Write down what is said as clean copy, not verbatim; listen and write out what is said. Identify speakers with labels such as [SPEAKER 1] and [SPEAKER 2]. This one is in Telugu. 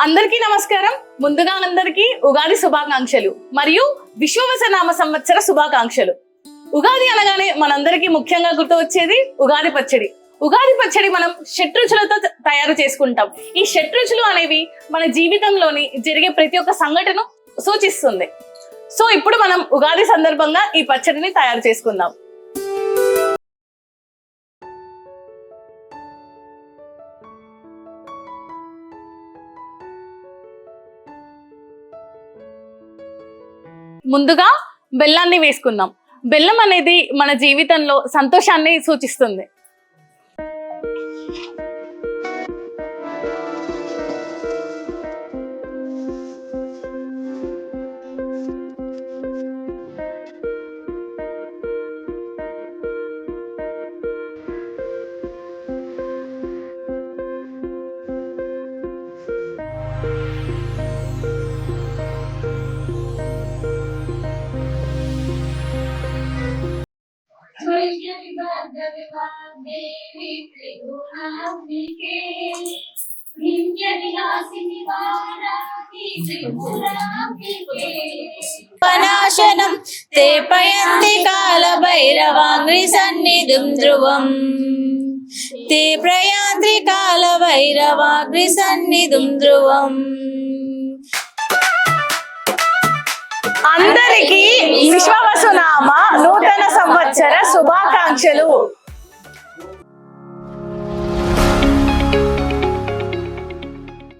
[SPEAKER 1] అందరికీ నమస్కారం. ముందుగా అందరికీ ఉగాది శుభాకాంక్షలు మరియు విశ్వవసనామ సంవత్సర శుభాకాంక్షలు. ఉగాది అనగానే మనందరికీ ముఖ్యంగా గుర్తు వచ్చేది ఉగాది పచ్చడి. ఉగాది పచ్చడి మనం షట్రుచులతో తయారు చేసుకుంటాం. ఈ షట్రుచులు అనేవి మన జీవితంలోని జరిగే ప్రతి ఒక్క సంఘటన సూచిస్తుంది. సో ఇప్పుడు మనం ఉగాది సందర్భంగా ఈ పచ్చడిని తయారు చేసుకుందాం. ముందుగా బెల్లాన్ని వేసుకుందాం. బెల్లం అనేది మన జీవితంలో సంతోషాన్ని సూచిస్తుంది.
[SPEAKER 2] పనాశనం తే ప్రయంతి కాల భైరవాగ్ని సన్నిధిం ధ్రువం తే ప్రయాంతి కాల భైరవాగ్ని సన్నిధిం ధ్రువం.
[SPEAKER 1] అందరికీ విశ్వవసునామ నూతన సంవత్సర శుభాకాంక్షలు.